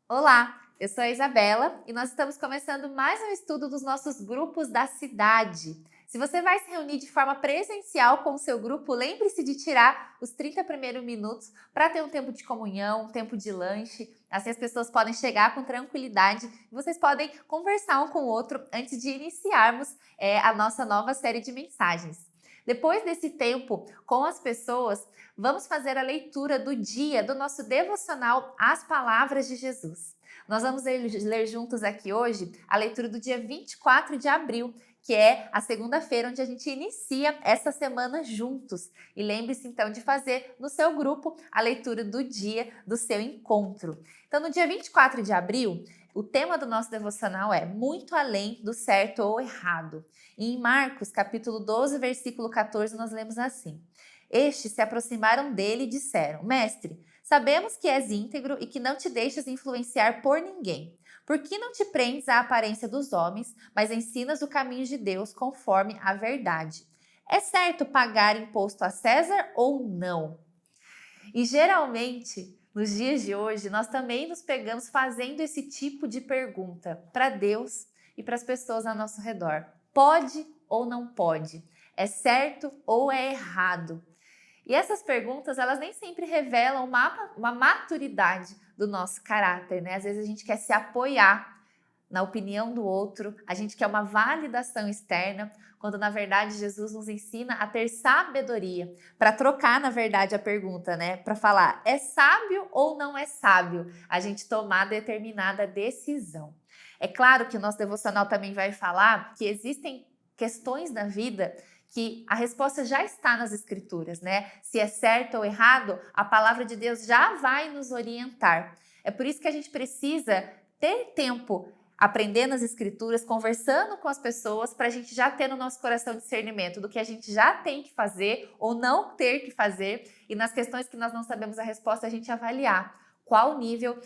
Olá, eu sou a Isabela e nós estamos começando mais um estudo dos nossos grupos da cidade. Se você vai se reunir de forma presencial com o seu grupo, lembre-se de tirar os 30 primeiros minutos para ter um tempo de comunhão, um tempo de lanche. Assim as pessoas podem chegar com tranquilidade e vocês podem conversar um com o outro antes de iniciarmos a nossa nova série de mensagens. Depois desse tempo com as pessoas, vamos fazer a leitura do dia do nosso devocional As Palavras de Jesus. Nós vamos ler juntos aqui hoje a leitura do dia 24 de abril, que é a segunda-feira onde a gente inicia essa semana juntos. E lembre-se então de fazer no seu grupo a leitura do dia do seu encontro. Então no dia 24 de abril, o tema do nosso devocional é muito além do certo ou errado. E em Marcos, capítulo 12, versículo 14, nós lemos assim: Estes se aproximaram dele e disseram: Mestre, sabemos que és íntegro e que não te deixas influenciar por ninguém. Por que não te prendes à aparência dos homens, mas ensinas o caminho de Deus conforme a verdade? É certo pagar imposto a César ou não? E geralmente, nos dias de hoje, nós também nos pegamos fazendo esse tipo de pergunta para Deus e para as pessoas ao nosso redor. Pode ou não pode? É certo ou é errado? E essas perguntas, elas nem sempre revelam uma maturidade do nosso caráter, né? Às vezes a gente quer se apoiar na opinião do outro, a gente quer uma validação externa, quando na verdade Jesus nos ensina a ter sabedoria, para trocar na verdade a pergunta, né? Para falar, é sábio ou não é sábio a gente tomar determinada decisão. É claro que o nosso devocional também vai falar que existem questões na vida que a resposta já está nas escrituras, né? Se é certo ou errado, a palavra de Deus já vai nos orientar. É por isso que a gente precisa ter tempo aprendendo as escrituras, conversando com as pessoas, para a gente já ter no nosso coração discernimento do que a gente já tem que fazer ou não ter que fazer, e nas questões que nós não sabemos a resposta, a gente avaliar qual nível,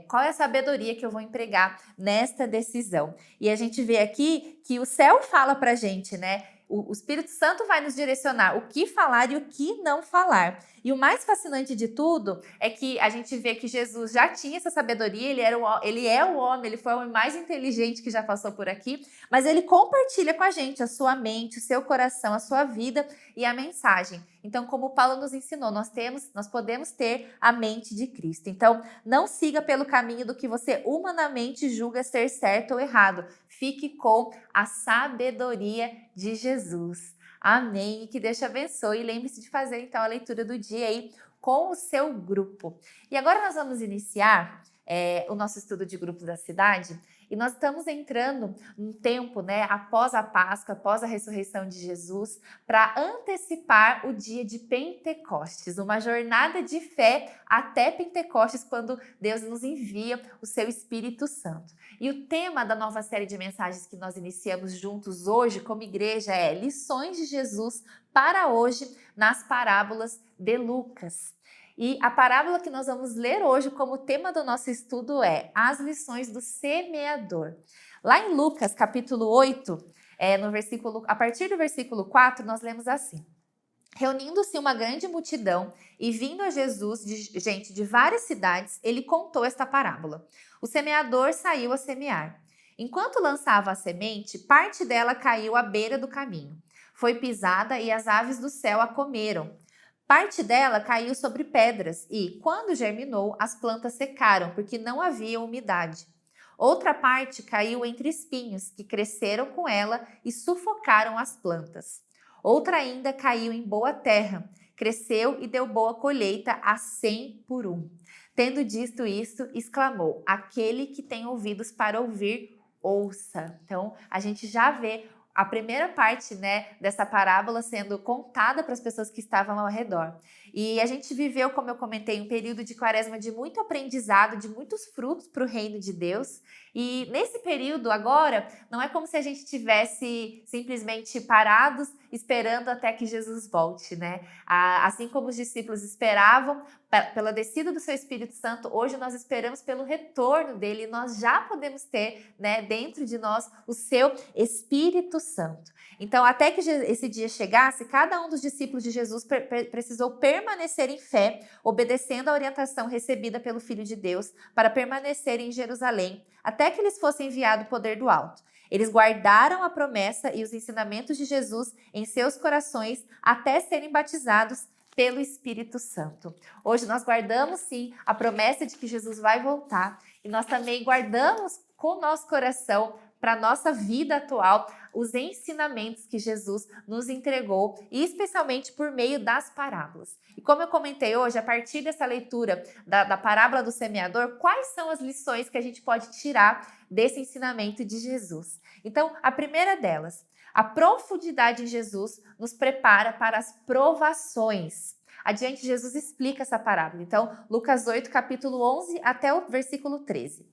qual é a sabedoria que eu vou empregar nesta decisão. E a gente vê aqui que o céu fala para a gente, né? O Espírito Santo vai nos direcionar o que falar e o que não falar. E o mais fascinante de tudo é que a gente vê que Jesus já tinha essa sabedoria, ele é o homem, ele foi o homem mais inteligente que já passou por aqui, mas ele compartilha com a gente a sua mente, o seu coração, a sua vida e a mensagem. Então, como Paulo nos ensinou, nós podemos ter a mente de Cristo. Então, não siga pelo caminho do que você humanamente julga ser certo ou errado. Fique com a sabedoria de Jesus. Amém. E que Deus te abençoe. E lembre-se de fazer então a leitura do dia aí com o seu grupo. E agora nós vamos iniciar o nosso estudo de grupos da cidade. E nós estamos entrando num tempo, né, após a Páscoa, após a ressurreição de Jesus, para antecipar o dia de Pentecostes, uma jornada de fé até Pentecostes, quando Deus nos envia o seu Espírito Santo. E o tema da nova série de mensagens que nós iniciamos juntos hoje como igreja é Lições de Jesus para hoje nas parábolas de Lucas. E a parábola que nós vamos ler hoje como tema do nosso estudo é As Lições do Semeador. Lá em Lucas, capítulo 8, a partir do versículo 4, nós lemos assim: Reunindo-se uma grande multidão e vindo a Jesus gente de várias cidades, ele contou esta parábola. O semeador saiu a semear. Enquanto lançava a semente, parte dela caiu à beira do caminho. Foi pisada e as aves do céu a comeram. Parte dela caiu sobre pedras e, quando germinou, as plantas secaram, porque não havia umidade. Outra parte caiu entre espinhos, que cresceram com ela e sufocaram as plantas. Outra ainda caiu em boa terra, cresceu e deu boa colheita a 100 por um. Tendo dito isso, exclamou: Aquele que tem ouvidos para ouvir, ouça. Então, a gente já vê a primeira parte, né, dessa parábola sendo contada para as pessoas que estavam ao redor. E a gente viveu, como eu comentei, um período de quaresma de muito aprendizado, de muitos frutos para o reino de Deus. E nesse período agora, não é como se a gente tivesse simplesmente parados esperando até que Jesus volte, né? Assim como os discípulos esperavam pela descida do seu Espírito Santo, hoje nós esperamos pelo retorno dele e nós já podemos ter, né, dentro de nós o seu Espírito Santo. Então, até que esse dia chegasse, cada um dos discípulos de Jesus precisou permanecer permanecer em fé, obedecendo à orientação recebida pelo Filho de Deus para permanecer em Jerusalém, até que lhes fosse enviado o poder do alto. Eles guardaram a promessa e os ensinamentos de Jesus em seus corações até serem batizados pelo Espírito Santo. Hoje nós guardamos sim a promessa de que Jesus vai voltar e nós também guardamos com o nosso coração para a nossa vida atual os ensinamentos que Jesus nos entregou, e especialmente por meio das parábolas. E como eu comentei hoje, a partir dessa leitura da parábola do semeador, quais são as lições que a gente pode tirar desse ensinamento de Jesus? Então, a primeira delas, a profundidade em Jesus nos prepara para as provações. Adiante, Jesus explica essa parábola. Então, Lucas 8, capítulo 11 até o versículo 13.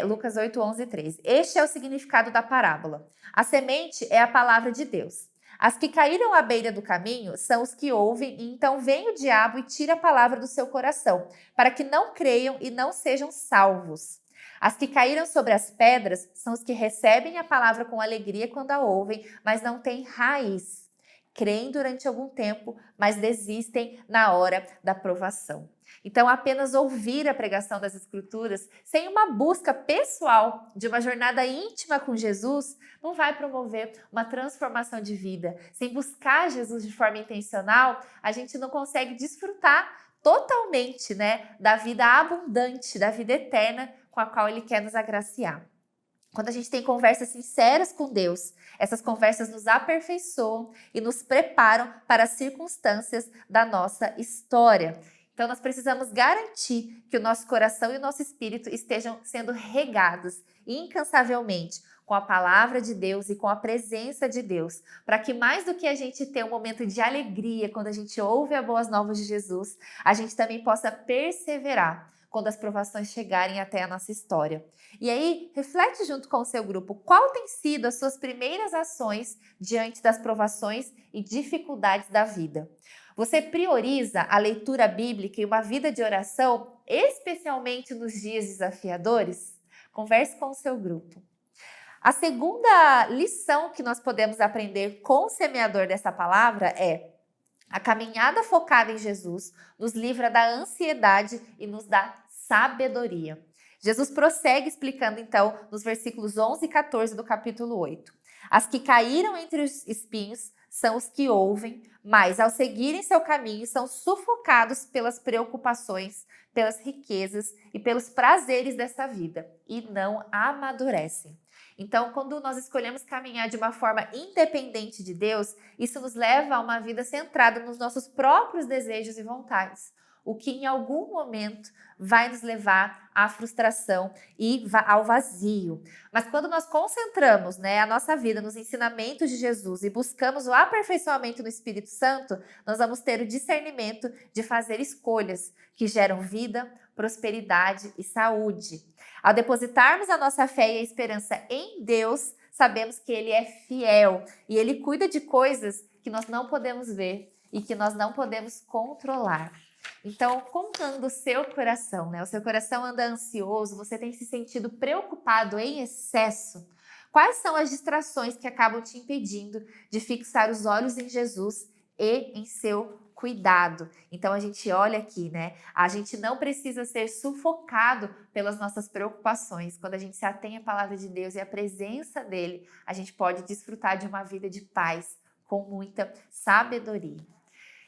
Lucas 8, 11 e 13. Este é o significado da parábola. A semente é a palavra de Deus. As que caíram à beira do caminho são os que ouvem, e então vem o diabo e tira a palavra do seu coração, para que não creiam e não sejam salvos. As que caíram sobre as pedras são os que recebem a palavra com alegria quando a ouvem, mas não têm raiz. Creem durante algum tempo, mas desistem na hora da provação. Então, apenas ouvir a pregação das Escrituras, sem uma busca pessoal de uma jornada íntima com Jesus, não vai promover uma transformação de vida. Sem buscar Jesus de forma intencional, a gente não consegue desfrutar totalmente, da vida abundante, da vida eterna com a qual Ele quer nos agraciar. Quando a gente tem conversas sinceras com Deus, essas conversas nos aperfeiçoam e nos preparam para as circunstâncias da nossa história. Então, nós precisamos garantir que o nosso coração e o nosso espírito estejam sendo regados incansavelmente com a palavra de Deus e com a presença de Deus, para que mais do que a gente ter um momento de alegria quando a gente ouve as boas novas de Jesus, a gente também possa perseverar quando as provações chegarem até a nossa história. E aí, reflete junto com o seu grupo qual tem sido as suas primeiras ações diante das provações e dificuldades da vida. Você prioriza a leitura bíblica e uma vida de oração, especialmente nos dias desafiadores? Converse com o seu grupo. A segunda lição que nós podemos aprender com o semeador dessa palavra é: a caminhada focada em Jesus nos livra da ansiedade e nos dá sabedoria. Jesus prossegue explicando então nos versículos 11 e 14 do capítulo 8. As que caíram entre os espinhos são os que ouvem, mas ao seguirem seu caminho são sufocados pelas preocupações, pelas riquezas e pelos prazeres dessa vida e não amadurecem. Então, quando nós escolhemos caminhar de uma forma independente de Deus, isso nos leva a uma vida centrada nos nossos próprios desejos e vontades, o que em algum momento vai nos levar à frustração e ao vazio. Mas quando nós concentramos a nossa vida nos ensinamentos de Jesus e buscamos o aperfeiçoamento no Espírito Santo, nós vamos ter o discernimento de fazer escolhas que geram vida, prosperidade e saúde. Ao depositarmos a nossa fé e a esperança em Deus, sabemos que Ele é fiel e Ele cuida de coisas que nós não podemos ver e que nós não podemos controlar. Então, contando o seu coração, o seu coração anda ansioso, você tem se sentido preocupado em excesso? Quais são as distrações que acabam te impedindo de fixar os olhos em Jesus e em seu cuidado? Então, a gente olha aqui, a gente não precisa ser sufocado pelas nossas preocupações. Quando a gente se atém à palavra de Deus e à presença dele, a gente pode desfrutar de uma vida de paz com muita sabedoria.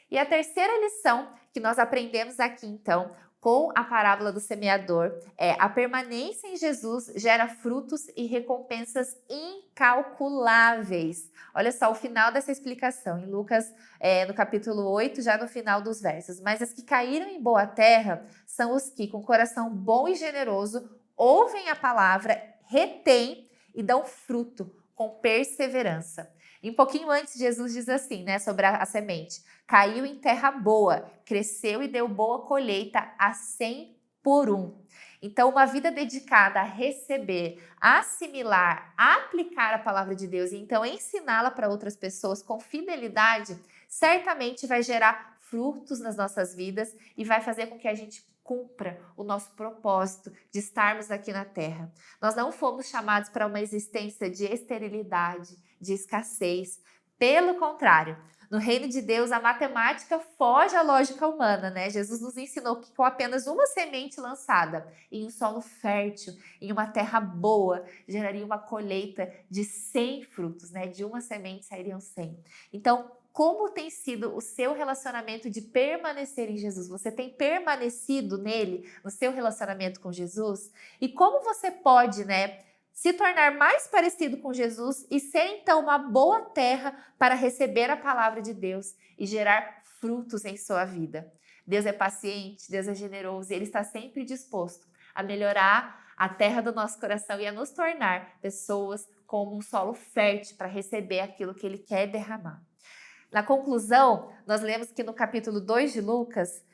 E a terceira lição que nós aprendemos aqui, então, com a parábola do semeador é: a permanência em Jesus gera frutos e recompensas incalculáveis. Olha só o final dessa explicação, em Lucas, no capítulo 8, já no final dos versos. Mas as que caíram em boa terra são os que, com coração bom e generoso, ouvem a palavra, retêm e dão fruto com perseverança. E um pouquinho antes, Jesus diz assim, sobre a semente: caiu em terra boa, cresceu e deu boa colheita a 100 por 1. Então, uma vida dedicada a receber, assimilar, aplicar a palavra de Deus e então ensiná-la para outras pessoas com fidelidade, certamente vai gerar frutos nas nossas vidas e vai fazer com que a gente cumpra o nosso propósito de estarmos aqui na Terra. Nós não fomos chamados para uma existência de esterilidade, de escassez. Pelo contrário, No reino de Deus, a matemática foge à lógica humana, né? Jesus nos ensinou que com apenas uma semente lançada em um solo fértil, em uma terra boa, geraria uma colheita de 100 frutos, né? De uma semente sairiam 100. Então, como tem sido o seu relacionamento de permanecer em Jesus? Você tem permanecido nele, no seu relacionamento com Jesus? E como você pode, né, se tornar mais parecido com Jesus e ser então uma boa terra para receber a palavra de Deus e gerar frutos em sua vida? Deus é paciente, Deus é generoso e Ele está sempre disposto a melhorar a terra do nosso coração e a nos tornar pessoas como um solo fértil para receber aquilo que Ele quer derramar. Na conclusão, nós lemos que no capítulo 2 de Lucas,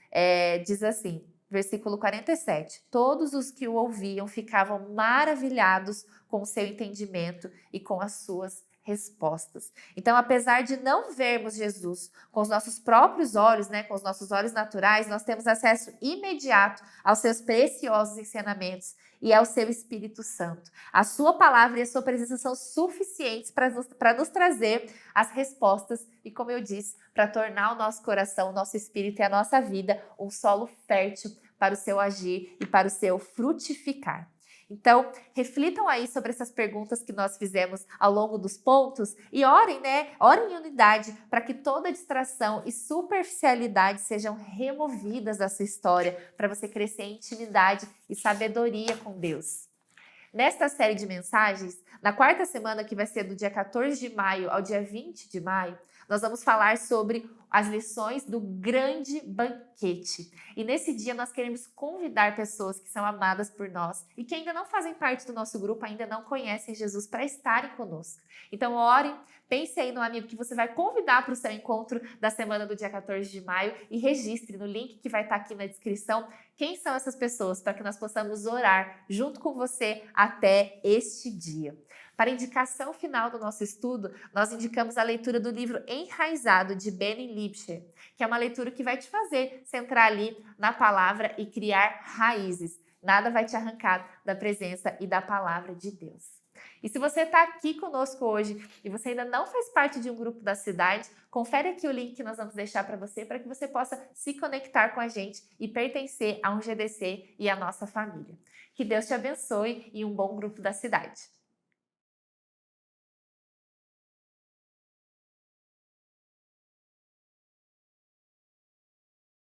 diz assim, versículo 47, todos os que o ouviam ficavam maravilhados com o seu entendimento e com as suas respostas. Então, apesar de não vermos Jesus com os nossos próprios olhos, né, com os nossos olhos naturais, nós temos acesso imediato aos seus preciosos ensinamentos e ao seu Espírito Santo. A sua palavra e a sua presença são suficientes para nos trazer as respostas e, como eu disse, para tornar o nosso coração, o nosso espírito e a nossa vida um solo fértil para o seu agir e para o seu frutificar. Então, reflitam aí sobre essas perguntas que nós fizemos ao longo dos pontos e orem, né? Orem em unidade para que toda distração e superficialidade sejam removidas da sua história, para você crescer em intimidade e sabedoria com Deus. Nesta série de mensagens, na quarta semana, que vai ser do dia 14 de maio ao dia 20 de maio, nós vamos falar sobre as lições do grande banquete. E nesse dia nós queremos convidar pessoas que são amadas por nós e que ainda não fazem parte do nosso grupo, ainda não conhecem Jesus, para estarem conosco. Então ore, pense aí no amigo que você vai convidar para o seu encontro da semana do dia 14 de maio e registre no link que vai estar aqui na descrição quem são essas pessoas, para que nós possamos orar junto com você até este dia. Para a indicação final do nosso estudo, nós indicamos a leitura do livro Enraizado, de Benny Lipscher, que é uma leitura que vai te fazer centrar ali na palavra e criar raízes. Nada vai te arrancar da presença e da palavra de Deus. E se você está aqui conosco hoje e você ainda não faz parte de um grupo da cidade, confere aqui o link que nós vamos deixar para que você possa se conectar com a gente e pertencer a um GDC e à nossa família. Que Deus te abençoe e um bom grupo da cidade.